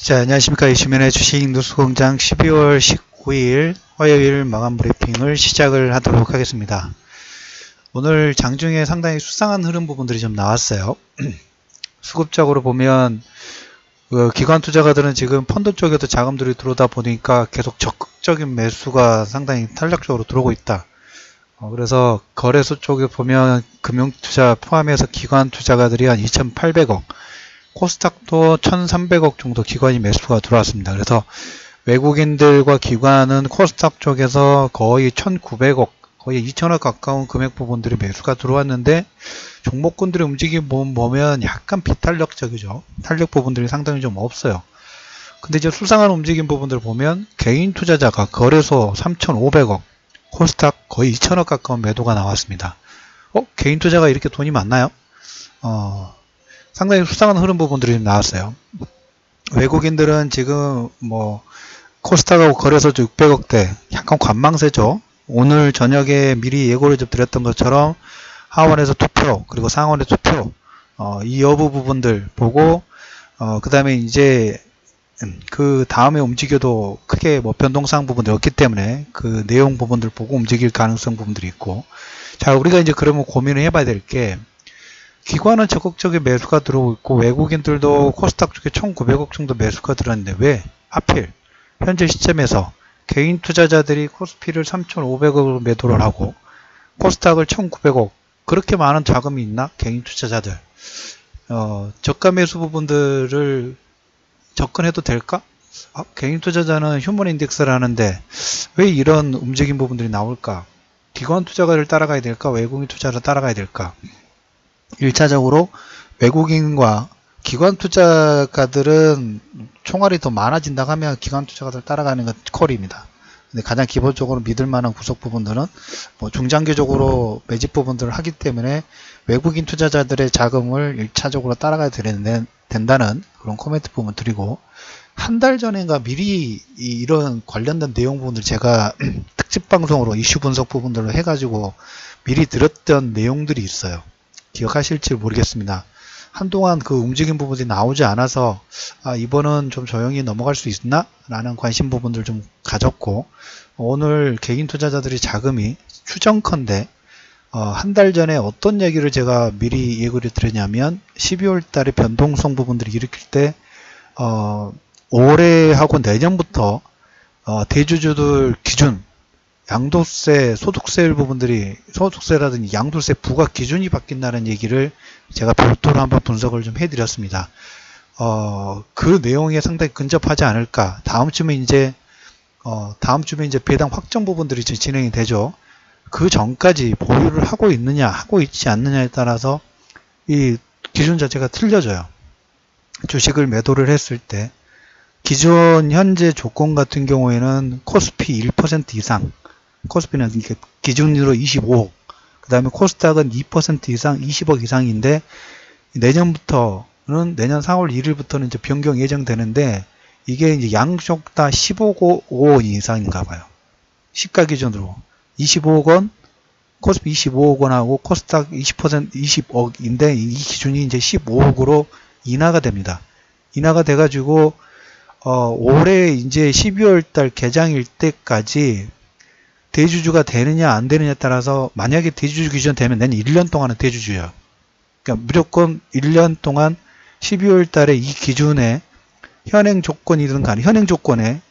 자, 안녕하십니까. 이슈면의 주식뉴스공장 12월 19일 화요일 마감 브리핑을 시작을 하도록 하겠습니다. 오늘 장중에 상당히 수상한 흐름 부분들이 좀 나왔어요. 수급적으로 보면 기관 투자가들은 지금 펀드 쪽에도 자금들이 들어오다 보니까 계속 적극적인 매수가 상당히 탄력적으로 들어오고 있다. 그래서 거래소 쪽에 보면 금융투자 포함해서 기관 투자가들이 한 2,800억, 코스닥도 1,300억 정도 기관이 매수가 들어왔습니다. 그래서 외국인들과 기관은 코스닥 쪽에서 거의 1,900억, 거의 2,000억 가까운 금액 부분들이 매수가 들어왔는데 종목군들의 움직임 보면 약간 비탄력적이죠. 탄력 부분들이 상당히 좀 없어요. 근데 이제 수상한 움직임 부분들을 보면 개인 투자자가 거래소 3,500억, 코스닥 거의 2,000억 가까운 매도가 나왔습니다. 개인 투자가 이렇게 돈이 많나요? 상당히 수상한 흐름 부분들이 나왔어요. 외국인들은 지금 코스닥하고 거래소도 600억대, 약간 관망세죠. 오늘 저녁에 미리 예고를 좀 드렸던 것처럼 하원에서 투표, 그리고 상원에서 투표, 이 여부 부분들 보고, 그 다음에 이제 그 다음에 움직여도 크게 변동사항 부분들이 없기 때문에 그 내용 부분들 보고 움직일 가능성 부분들이 있고, 자, 우리가 이제 그러면 고민을 해봐야 될 게, 기관은 적극적인 매수가 들어오고 있고 외국인들도 코스닥 쪽에 1,900억 정도 매수가 들어왔는데 왜 하필 현재 시점에서 개인 투자자들이 코스피를 3,500억으로 매도를 하고 코스닥을 1,900억, 그렇게 많은 자금이 있나? 개인 투자자들 저가 매수 부분들을 접근해도 될까? 개인 투자자는 휴먼 인덱스라는데 왜 이런 움직임 부분들이 나올까? 기관 투자가를 따라가야 될까? 외국인 투자를 따라가야 될까? 1차적으로 외국인과 기관 투자가들은 총알이 더 많아진다고 하면 기관 투자가들 따라가는 건 콜입니다. 근데 가장 기본적으로 믿을 만한 구석 부분들은 중장기적으로 매집 부분들을 하기 때문에 외국인 투자자들의 자금을 1차적으로 따라가야 된다는 그런 코멘트 부분 드리고, 한 달 전인가 미리 이런 관련된 내용 부분들 제가 특집 방송으로 이슈 분석 부분들로 해가지고 미리 들었던 내용들이 있어요. 기억하실지 모르겠습니다. 한동안 그 움직임 부분이 나오지 않아서 이번은 좀 조용히 넘어갈 수 있나? 라는 관심 부분들 좀 가졌고, 오늘 개인 투자자들의 자금이 추정컨대 한 달 전에 어떤 얘기를 제가 미리 예고를 드렸냐면 12월 달에 변동성 부분들이 일으킬 때 올해하고 내년부터 대주주들 기준 양도세, 소득세 부분들이, 소득세라든지 양도세 부과 기준이 바뀐다는 얘기를 제가 별도로 한번 분석을 좀 해드렸습니다. 그 내용에 상당히 근접하지 않을까. 다음 주면 이제 배당 확정 부분들이 진행이 되죠. 그 전까지 보유를 하고 있느냐, 하고 있지 않느냐에 따라서 이 기준 자체가 틀려져요. 주식을 매도를 했을 때, 기존 현재 조건 같은 경우에는 코스피 1% 이상, 코스피는 기준으로 25억, 그 다음에 코스닥은 2% 이상, 20억 이상인데, 내년부터는, 내년 4월 1일부터는 이제 변경 예정되는데, 이게 이제 양쪽 다 15억 이상인가 봐요. 시가 기준으로. 25억 원, 코스피 25억 원하고 코스닥 20억인데, 이 기준이 이제 15억으로 인하가 됩니다. 인하가 돼가지고, 올해 이제 12월 달 개장일 때까지 대주주가 되느냐 안 되느냐에 따라서, 만약에 대주주 기준 되면 내년 1년 동안은 대주주예요. 그러니까 무조건 1년 동안 12월 달에 이 기준에 현행 조건이든 간에 현행 조건에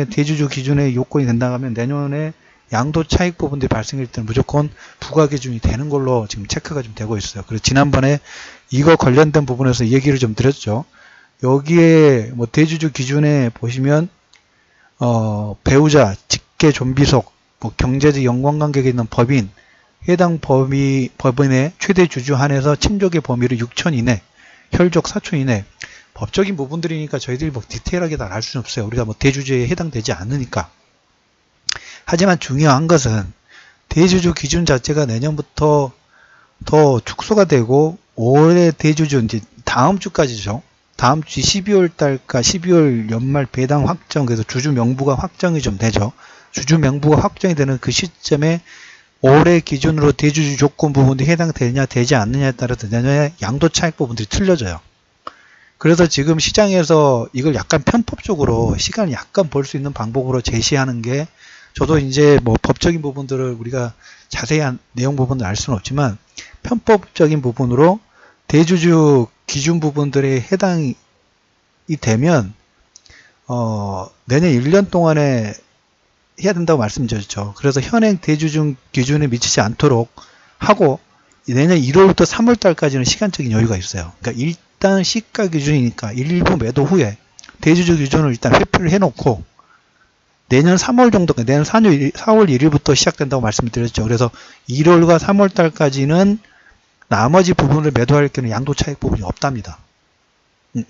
대주주 기준의 요건이 된다고 하면 내년에 양도 차익 부분들이 발생할 때는 무조건 부과 기준이 되는 걸로 지금 체크가 좀 되고 있어요. 그래서 지난번에 이거 관련된 부분에서 얘기를 좀 드렸죠. 여기에 대주주 기준에 보시면 배우자, 직계 존비속, 경제적 연관관계가 있는 법인, 해당 법인의 최대 주주 한해서 친족의 범위를 6천 이내, 혈족 4촌 이내. 법적인 부분들이니까 저희들이 디테일하게 다 알 수는 없어요. 우리가 대주주에 해당되지 않으니까. 하지만 중요한 것은 대주주 기준 자체가 내년부터 더 축소가 되고, 올해 대주주 이제 다음 주까지죠. 다음 주 12월 달까 12월 연말 배당 확정, 그래서 주주 명부가 확정이 좀 되죠. 주주 명부가 확정이 되는 그 시점에 올해 기준으로 대주주 조건 부분이 해당되느냐 되지 않느냐에 따라서 내년에 양도 차익 부분들이 틀려져요. 그래서 지금 시장에서 이걸 약간 편법적으로 시간을 약간 벌 수 있는 방법으로 제시하는 게, 저도 이제 뭐 법적인 부분들을 우리가 자세한 내용 부분을 알 수는 없지만 편법적인 부분으로 대주주 기준 부분들에 해당이 되면 내년 1년 동안에 해야 된다고 말씀드렸죠. 그래서 현행 대주주 기준에 미치지 않도록 하고 내년 1월부터 3월 달까지는 시간적인 여유가 있어요. 그러니까 일단 시가 기준이니까 일부 매도 후에 대주주 기준을 일단 회피를 해놓고 내년 3월 정도, 내년 4월 1일부터 시작된다고 말씀을 드렸죠. 그래서 1월과 3월 달까지는 나머지 부분을 매도할 경우는 양도 차익 부분이 없답니다.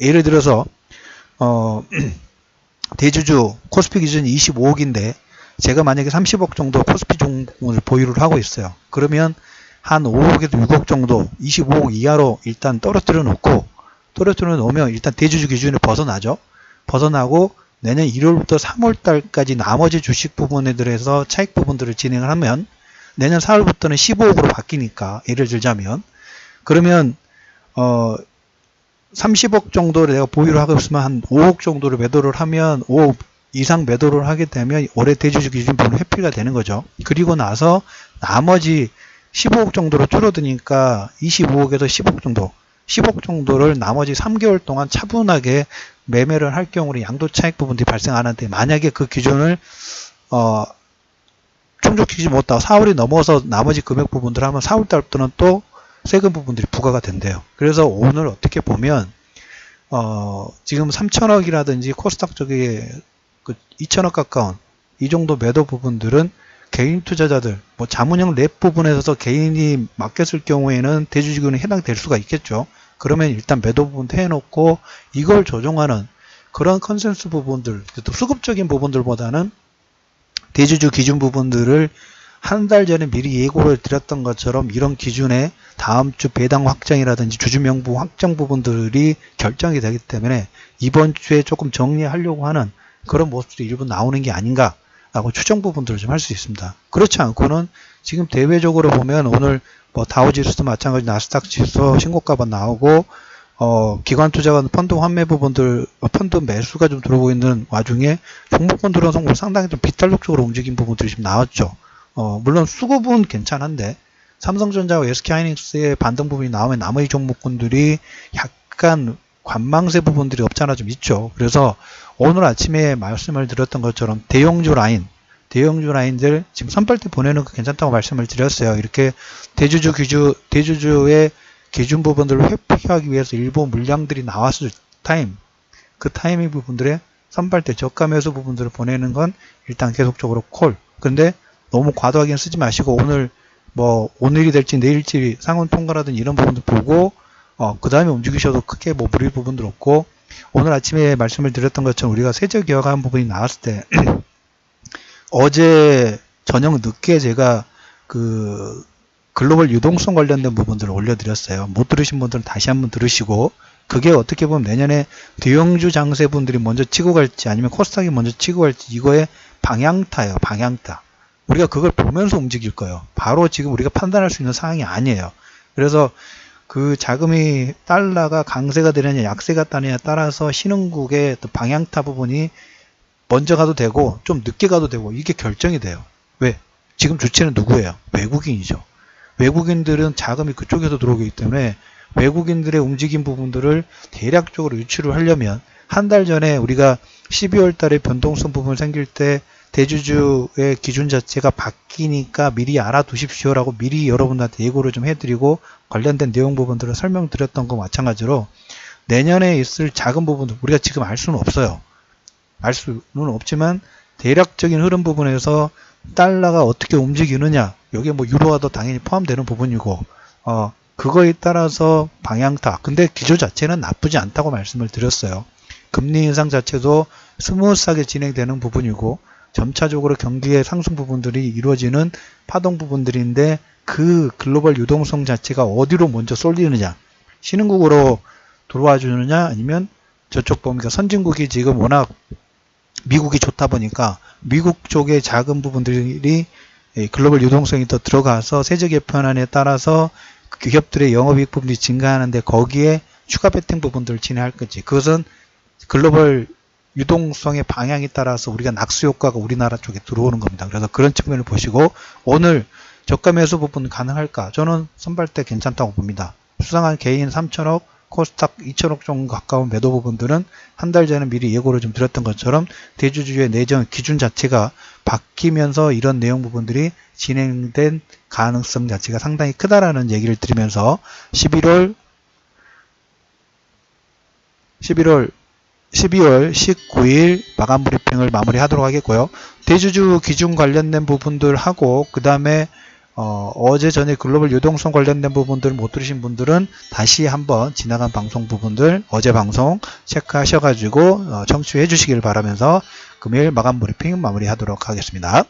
예를 들어서 대주주 코스피 기준이 25억인데 제가 만약에 30억 정도 코스피 종목을 보유를 하고 있어요. 그러면 한 5억에서 6억 정도 25억 이하로 일단 떨어뜨려 놓으면 일단 대주주 기준을 벗어나죠. 벗어나고 내년 1월부터 3월 달까지 나머지 주식 부분에 대해서 차익 부분들을 진행을 하면 내년 4월부터는 15억으로 바뀌니까, 예를 들자면 그러면 30억 정도를 내가 보유를 하고 있으면 한 5억 정도를 매도를 하면 5억 이상 매도를 하게 되면 올해 대주주 기준 부분 회피가 되는 거죠. 그리고 나서 나머지 15억 정도로 줄어드니까 25억에서 10억 정도, 10억 정도를 나머지 3개월 동안 차분하게 매매를 할 경우는 양도 차익 부분들이 발생하는데, 만약에 그 기준을 충족시키지 못하고 4월이 넘어서 나머지 금액 부분들 하면 4월 달부터는 또 세금 부분들이 부과가 된대요. 그래서 오늘 어떻게 보면 지금 3천억이라든지 코스닥 쪽에 그 2천억 가까운 이 정도 매도 부분들은 개인 투자자들, 뭐 자문형 랩 부분에서 개인이 맡겼을 경우에는 대주주기준에 해당될 수가 있겠죠. 그러면 일단 매도 부분 해놓고 이걸 조정하는 그런 컨센스 부분들, 또 수급적인 부분들보다는 대주주 기준 부분들을 한 달 전에 미리 예고를 드렸던 것처럼 이런 기준에 다음 주 배당 확장이라든지 주주 명부 확장 부분들이 결정이 되기 때문에 이번 주에 조금 정리하려고 하는 그런 모습들이 일부 나오는 게 아닌가 라고 추정 부분들을 좀 할 수 있습니다. 그렇지 않고는 지금 대외적으로 보면 오늘 뭐 다우지수도 마찬가지 나스닥 지수 신고가가 나오고 기관 투자가 펀드 환매 부분들, 펀드 매수가 좀 들어오고 있는 와중에 종목권 들어온 성분 상당히 좀 비탄력적으로 움직인 부분들이 좀 나왔죠. 물론 수급은 괜찮은데 삼성전자와 SK하이닉스의 반등 부분이 나오면 나머지 종목군들이 약간 관망세 부분들이 없잖아 좀 있죠. 그래서 오늘 아침에 말씀을 드렸던 것처럼 대형주 라인들 지금 선발대 보내는 거 괜찮다고 말씀을 드렸어요. 이렇게 대주주의 기준 부분들을 회피하기 위해서 일부 물량들이 나왔을 그 타이밍 부분들의 선발대 저가 매수 부분들을 보내는 건 일단 계속적으로 콜. 근데 너무 과도하게는 쓰지 마시고 오늘이 될지 내일지 상원 통과라든지 이런 부분들 보고 그 다음에 움직이셔도 크게 뭐 무리 부분들 없고, 오늘 아침에 말씀을 드렸던 것처럼 우리가 세제 기여가한 부분이 나왔을 때 어제 저녁 늦게 제가 그 글로벌 유동성 관련된 부분들을 올려드렸어요. 못 들으신 분들은 다시 한번 들으시고, 그게 어떻게 보면 내년에 대형주 장세분들이 먼저 치고 갈지 아니면 코스닥이 먼저 치고 갈지 이거의 방향타예요. 방향타. 우리가 그걸 보면서 움직일 거예요. 바로 지금 우리가 판단할 수 있는 상황이 아니에요. 그래서 그 자금이 달러가 강세가 되느냐 약세가 되느냐에 따라서 신흥국의 방향타 부분이 먼저 가도 되고 좀 늦게 가도 되고 이게 결정이 돼요. 왜? 지금 주체는 누구예요? 외국인이죠. 외국인들은 자금이 그쪽에서 들어오기 때문에 외국인들의 움직임 부분들을 대략적으로 유추를 하려면 한 달 전에 우리가 12월 달에 변동성 부분 생길 때 대주주의 기준 자체가 바뀌니까 미리 알아두십시오라고 미리 여러분들한테 예고를 좀 해드리고 관련된 내용 부분들을 설명드렸던 거 마찬가지로 내년에 있을 작은 부분들 우리가 지금 알 수는 없어요. 알 수는 없지만 대략적인 흐름 부분에서 달러가 어떻게 움직이느냐, 여기에 뭐 유로화도 당연히 포함되는 부분이고 그거에 따라서 방향타. 근데 기조 자체는 나쁘지 않다고 말씀을 드렸어요. 금리 인상 자체도 스무스하게 진행되는 부분이고 점차적으로 경기의 상승 부분들이 이루어지는 파동 부분들인데 그 글로벌 유동성 자체가 어디로 먼저 쏠리느냐, 신흥국으로 들어와 주느냐 아니면 저쪽 보니까 선진국이 지금 워낙 미국이 좋다 보니까 미국 쪽의 작은 부분들이 글로벌 유동성이 더 들어가서 세제 개편안에 따라서 기업들의 영업이익 부분이 증가하는데 거기에 추가 베팅 부분들을 진행할 건지, 그것은 글로벌 유동성의 방향에 따라서 우리가 낙수 효과가 우리나라 쪽에 들어오는 겁니다. 그래서 그런 측면을 보시고 오늘 저가 매수 부분 가능할까? 저는 선발 때 괜찮다고 봅니다. 수상한 개인 3천억, 코스닥 2천억 정도 가까운 매도 부분들은 한 달 전에 미리 예고를 좀 드렸던 것처럼 대주주의 내정 기준 자체가 바뀌면서 이런 내용 부분들이 진행된 가능성 자체가 상당히 크다라는 얘기를 드리면서 12월 19일 마감 브리핑을 마무리하도록 하겠고요. 대주주 기준 관련된 부분들 하고 그 다음에 어제 전에 글로벌 유동성 관련된 부분들 못 들으신 분들은 다시 한번 지나간 방송 부분들 어제 방송 체크하셔가지고 청취해 주시길 바라면서 금요일 마감 브리핑 마무리하도록 하겠습니다.